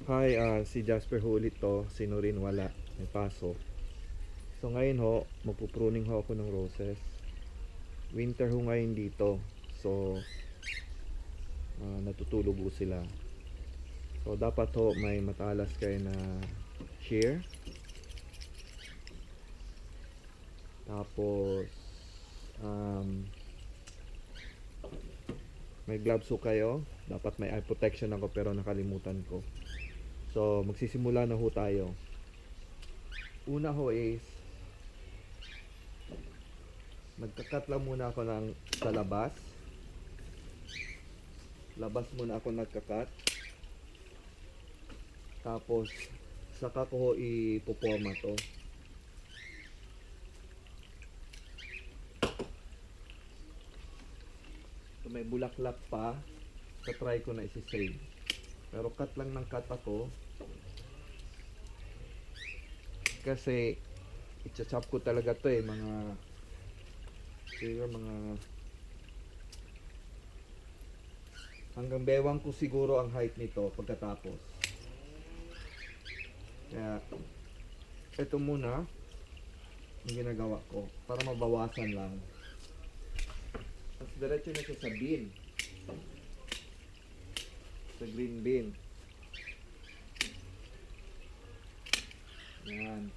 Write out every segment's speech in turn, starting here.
Hi, si Jasper ho ulit to. Si Norin wala. May pasok. So ngayon ho, magpupruning ho ako ng roses. Winter ho ngayon dito. So, natutulog ho sila. So dapat ho may matalas kayo na shear. Tapos, may gloves ho kayo. Dapat may eye protection ako pero nakalimutan ko. So, magsisimula na ho tayo. Una ho is, magkakat lang muna ako ng sa labas. Labas muna ako nagkakat. Tapos, saka ko ho ipoporma to. So, may bulaklak pa. Try ko na isi-save. Pero cut lang ng cut ako. Kasi, i-chop ko talaga to eh. Siguro mga hanggang bewang ko siguro ang height nito pagkatapos. Kaya, ito muna ang ginagawa ko para mabawasan lang. Tapos diretso na siya sa bin. Sa green bin. Yan.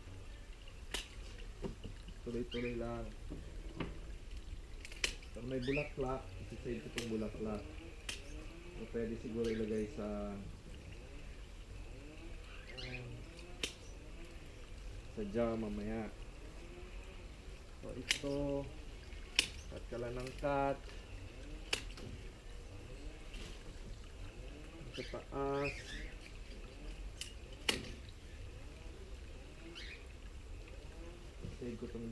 Tuloy-tuloy lang. Pero may bulaklak. Isisave ko itong bulaklak. O pwede siguro ilagay sa jar mamaya. So ito, cut ka lang ng cut. Sa taas. Save ko itong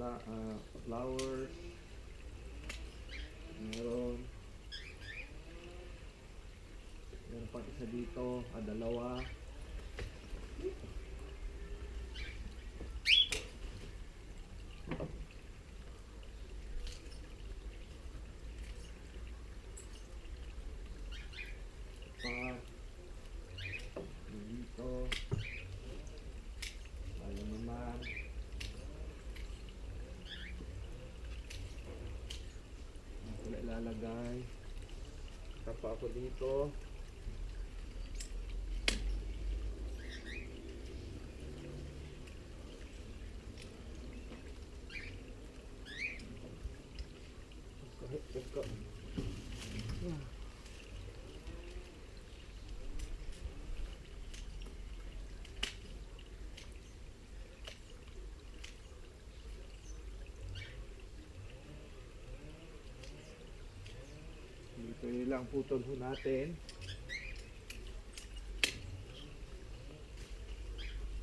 flowers. Meron pang isa dito, dalawa. Dito. Tayo naman. Ito na ilalagay. Tapa ako dito. Dito lang putol ho natin.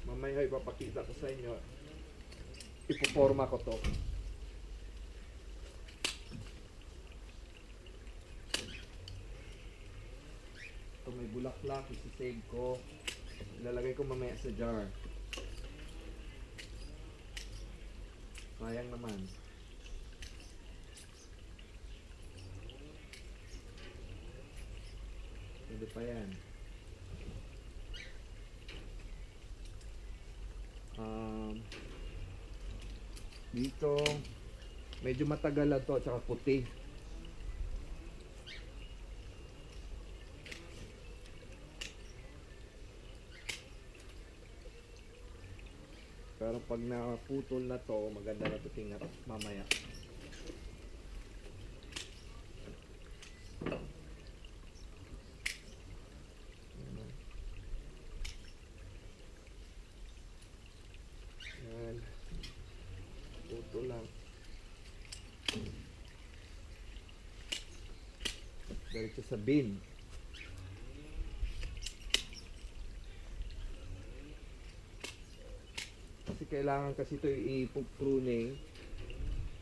Mamaya ipapakita ko sa inyo. Ipoporma ko to. Ito may bulaklak, isi-save ko. Ilalagay ko mamaya sa jar. Sayang naman. Pwede pa yan. Dito medyo matagal na to, tsaka puti. Pero pag naputol na to, maganda na to tingnan mamaya. Yan. Putol lang. Diretso sa bin. Kasi kailangan kasi ito i-pruning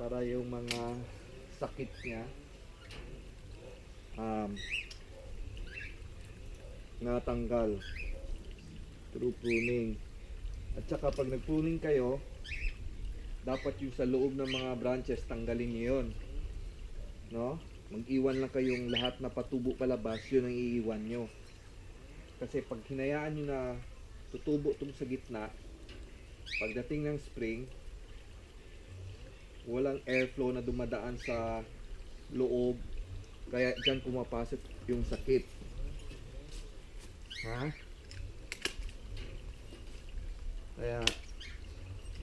para yung mga sakit niya natanggal through pruning. At saka pag nag-pruning kayo, dapat yung sa loob ng mga branches tanggalin niyo yun, no? Mag-iwan lang kayong lahat na patubo palabas, yun ang iiwan nyo. Kasi pag hinayaan nyo na tutubo itong sa gitna, pagdating ng spring, walang airflow na dumadaan sa loob, kaya dyan pumapasok yung sakit. Ha? Kaya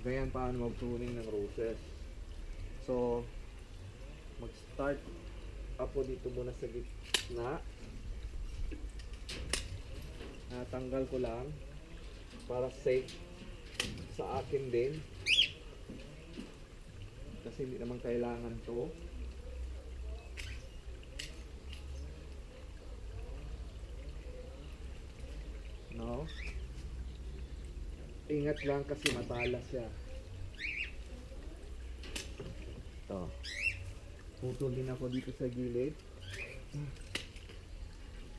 ganyan paano mag-pruning ng roses. So mag-start ako dito muna sa gitna. Natanggal ko lang para safe sa akin din, kasi hindi naman kailangan to. No? Ingat lang kasi matalas siya. Ito. Putol din ako dito sa gilid.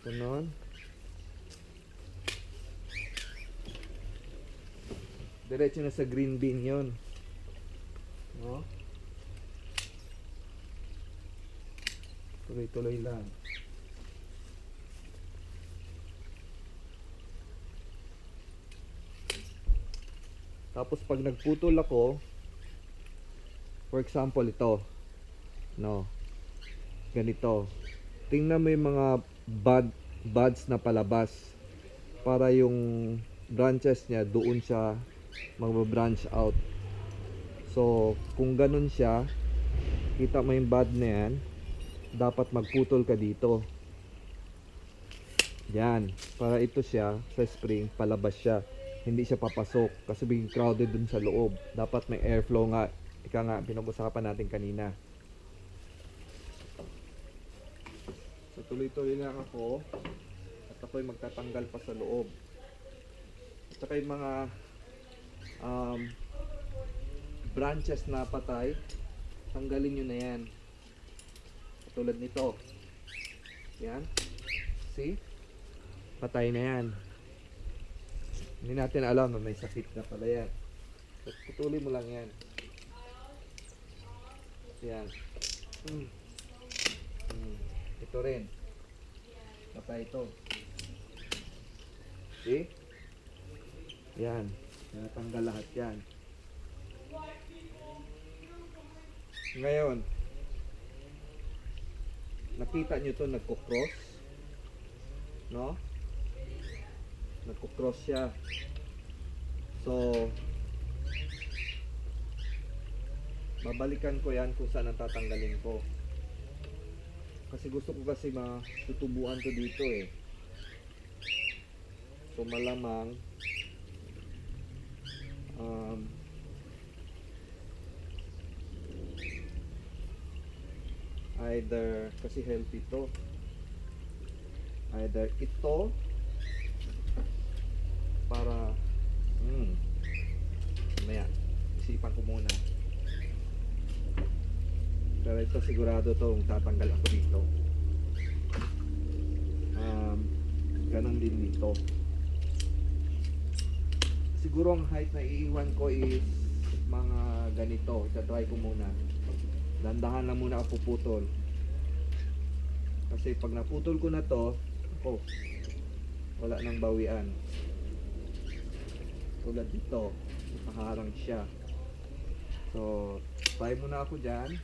Ganon. Diretso na sa green bean yon. No? Tuloy-tuloy lang. Tapos pag nagputol ako, for example ito, no, ganito, tingnan mo yung mga buds na palabas, para yung branches niya doon siya mag-branch out. So kung ganun siya, kita mo yung bud na yan, dapat magputol ka dito. Yan, para ito siya sa spring, palabas siya, hindi siya papasok kasi biging crowded dun sa loob. Dapat may airflow nga, ika nga pinag-usapan natin kanina. So tuloy-tuloy lang ako at ako'y magtatanggal pa sa loob. At saka yung mga branches na patay, tanggalin nyo na yan. Tulad nito, yan, see, patay na yan. Hindi natin alam na may sakit na pala yan. So, putulin mo lang yan. Yan. Ito rin, patay ito. See? Yan, natanggal lahat yan. Ngayon, nakita nyo to, nagko-cross, no? Nagko-cross siya. So babalikan ko yan kung saan ang tatanggalin ko, kasi gusto ko kasi matutubuan to dito eh. So malamang either, kasi healthy to, either ito para maya isipan ko muna, pero ito sigurado to tatanggal ako dito. Ganon din dito. Siguro ang height na iiwan ko is mga ganito. Try ko muna, dandahan lang muna ako puputol, kasi pag naputol ko na to, wala nang bawian. Tulad dito, nakaharang siya. So try muna ako dyan.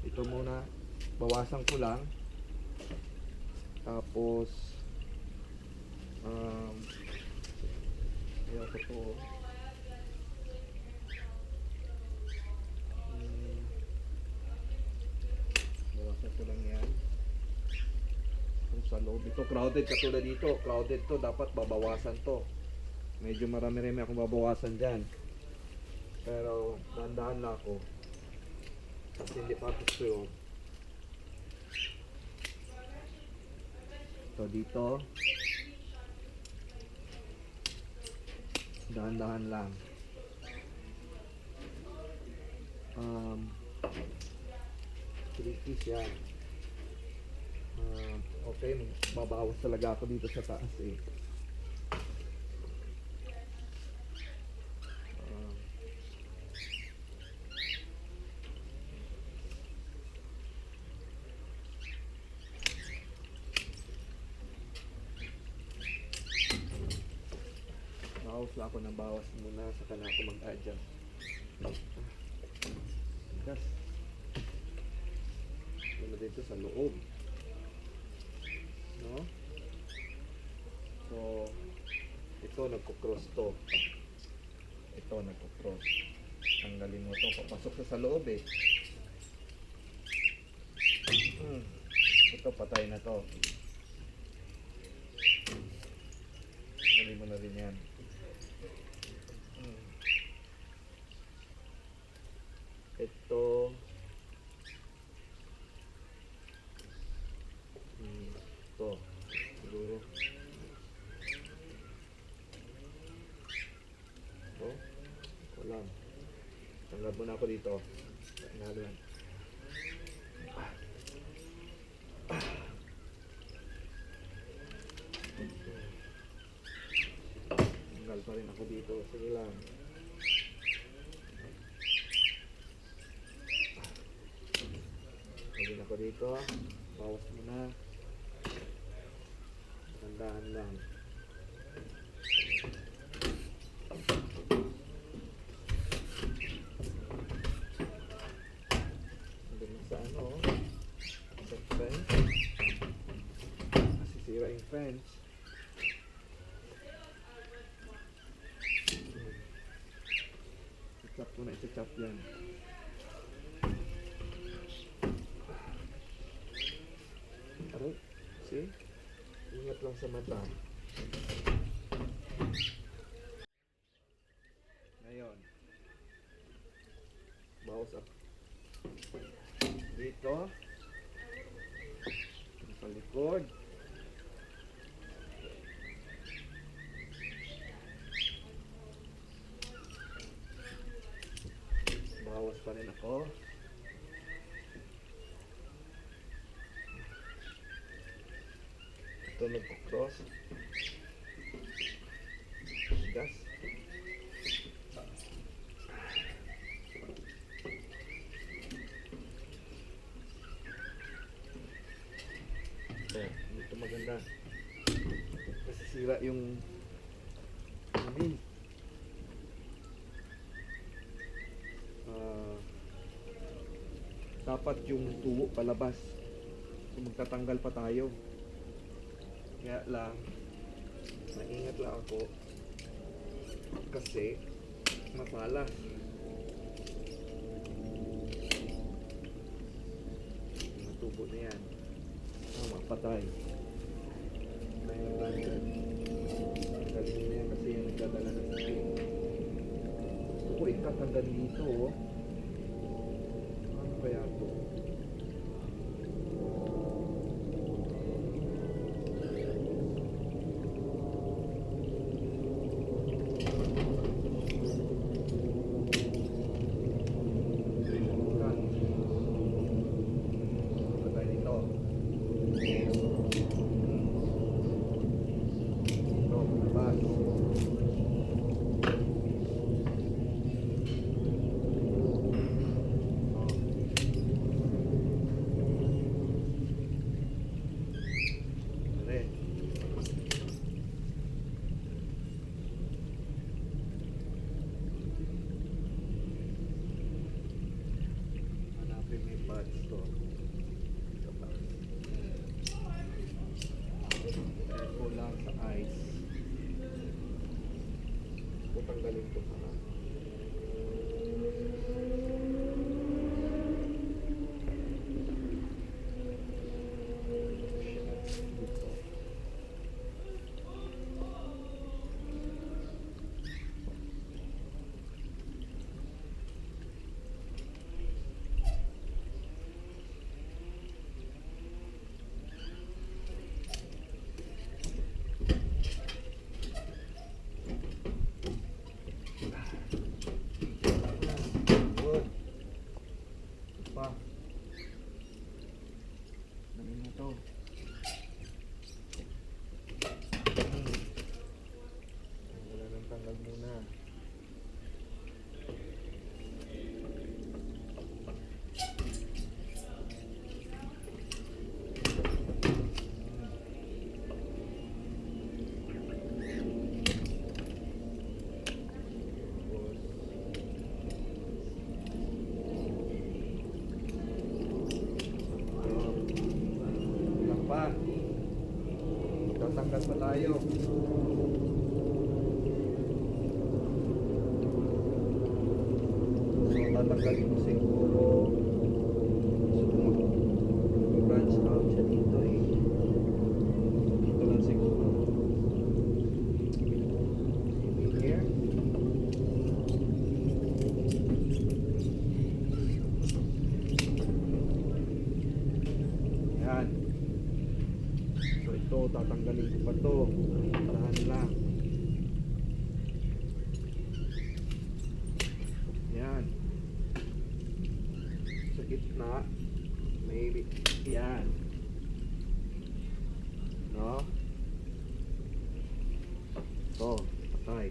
Ito muna, bawasan ko lang. Tapos ayan ko to. Bawasan ko lang yan. Kung sa loob, ito crowded, katulad dito, crowded to, dapat babawasan to. Medyo marami-rami akong babawasan dyan, pero dahan-dahan na ako kasi hindi pa gusto. So dito dahan-dahan lang. Tricky siya. Okay, babawas talaga ako dito sa taas eh. bawas lang ako ng bawas muna sa kana ako mag-adjust. Gas. Ano dito sa loob. No? So, ito nagko-cross to. Ito nagko-cross. Tanggalin mo to. Papasok sa loob eh. Ito patay na to. Tanggalin mo na rin yan. Ito. Ito. Siguro. Ito. Ito lang. Tanggal mo na ako dito. Tanggal yan. Tanggal pa rin ako dito. Sige lang. Tanggalin ako dito. Bawas mo na. Tandaan lang. Hanggang sa ano, sa fence. Masisira yung fence. I-chop ko na, i-chop yan. Aray, see? Ingat lang sa mata. Ngayon, bawas up dito sa likod. Bawas pa rin ako. Ito nagko-cross. Gas. Ito maganda. Kasi sira yung amin. Dapat yung tubo palabas. So magtatanggal pa tayo. Kaya lang, maingat lang ako kasi mapalas. Matubo na yan. Mapatay. Kaya lang, galing na yan kasi yung nagdadala ng sakit. Gusto ko ikatanggal dito, oh. Ano kaya ito? Kulang sa ice. Putanggalin ko sana. pa. Tatanggal pa tayo. So, tatanggalin ko siguro. So, mag-branch out siya dito eh. Dito lang siguro. In here. Yan. So, ito, tatanggalin ko pa to. Tahan lang. Yan. Sa gitna. Maybe. Yan. No? Ito. Patay.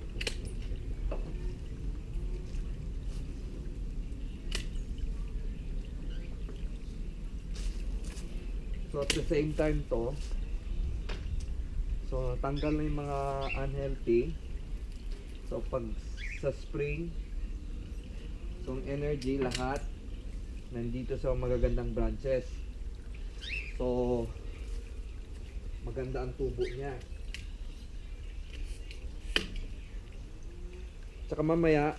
So at the same time to, so tanggal na yung mga unhealthy. So pag sa spring, so ang energy lahat nandito sa magagandang branches. So maganda ang tubo niya. Tsaka mamaya,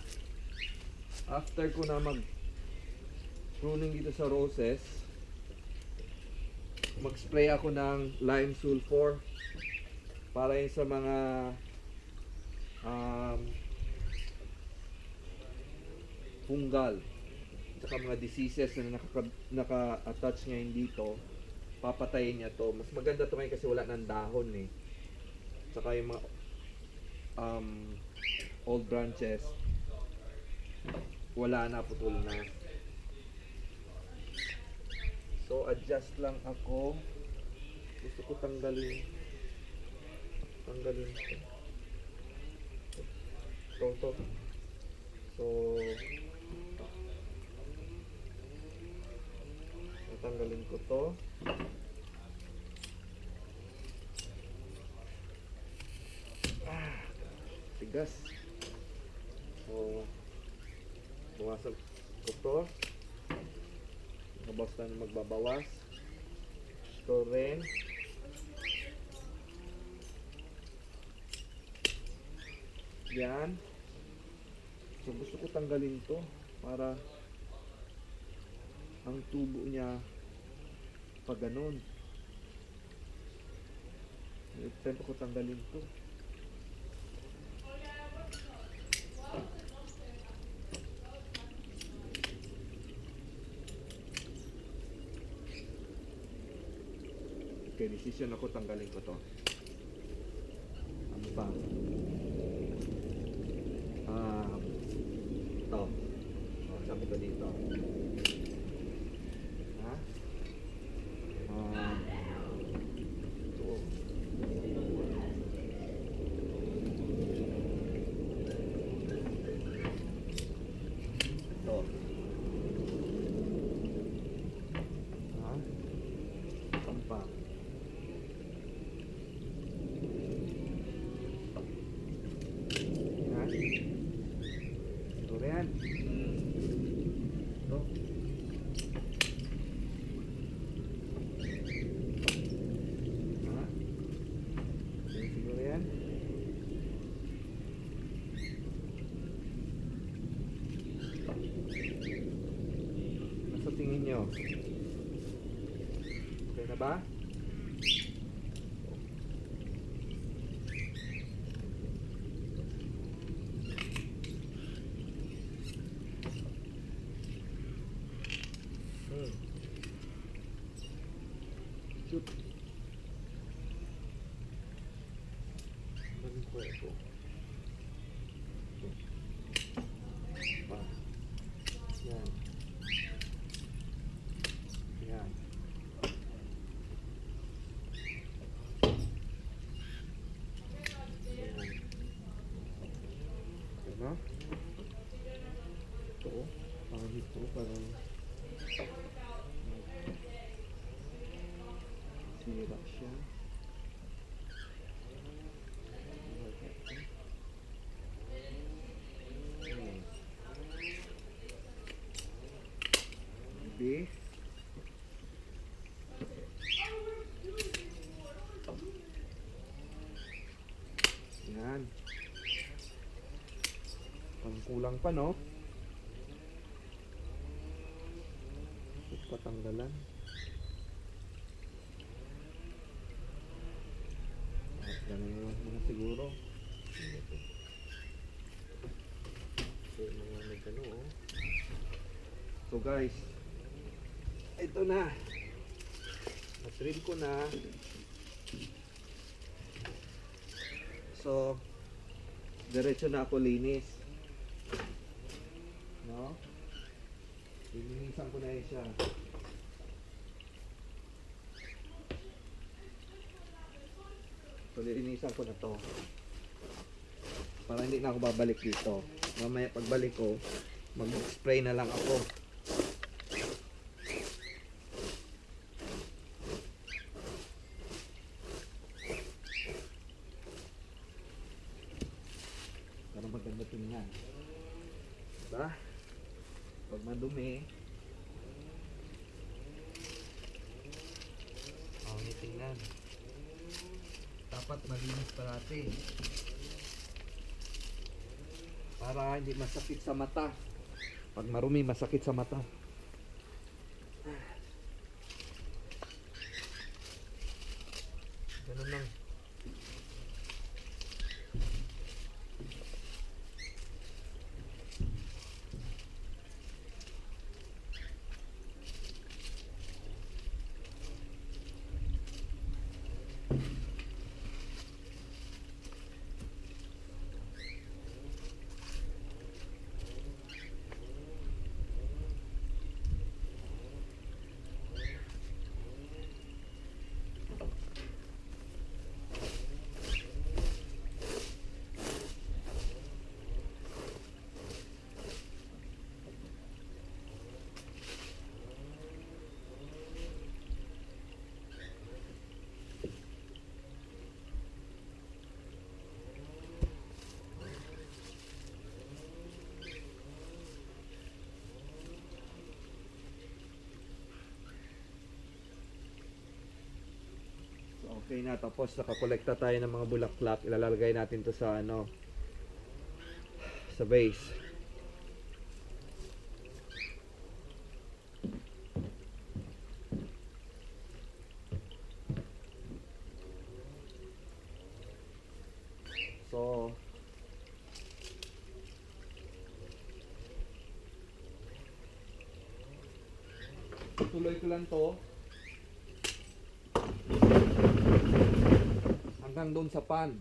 after ko na mag pruning dito sa roses, mag-spray ako ng lime sulfur para yun sa mga fungal tsaka mga diseases na naka-attach ngayon dito, papatayin niya to. Mas maganda to ngayon kasi wala ng dahon eh. Tsaka yung mga old branches wala na, putol na. So adjust lang ako. Gusto ko tanggalin to. So tanggalin ko to. Tigas. So buwasan ko to. Basta na magbabawas. Ito rin. Yan. So gusto ko tanggalin to para ang tubo niya pag ganun. Tempo ko tanggalin to. Okay, decision ako, tanggalin ko to. Ano pa? Ito. Sabi ko dito. Ha? Ito. Ito. Ha? Ano pa? Ito rin. Ito. Ha? Ito siguro yan. Nasa tingin nyo? Okay na ba? Shoot. Ang kwento. Pa. Yan. Yan. Diba? Ito. Parang ito. Parang sira siya. B. Kulang pa, no? Patanggalan. At ganun muna siguro. So, mga nagano, oh. So guys, ito na. Na-trim ko na. So, diretso na ako linis. No? Lilinisan ko na yun siya. So, lilinisan ko na to. Para hindi na ako babalik dito. Mamaya pagbalik ko, mag-spray na lang ako. Para maganda tingnan. Diba? Pag madumi, tingnan. Dapat malinis parati. Para hindi masakit sa mata. Pag marumi, masakit sa mata. Ganun lang. Okay na, tapos nakakolekta tayo ng mga bulaklak. Ilalagay natin to sa ano, sa vase. So, tuloy ko lang to hanggang doon sa pan.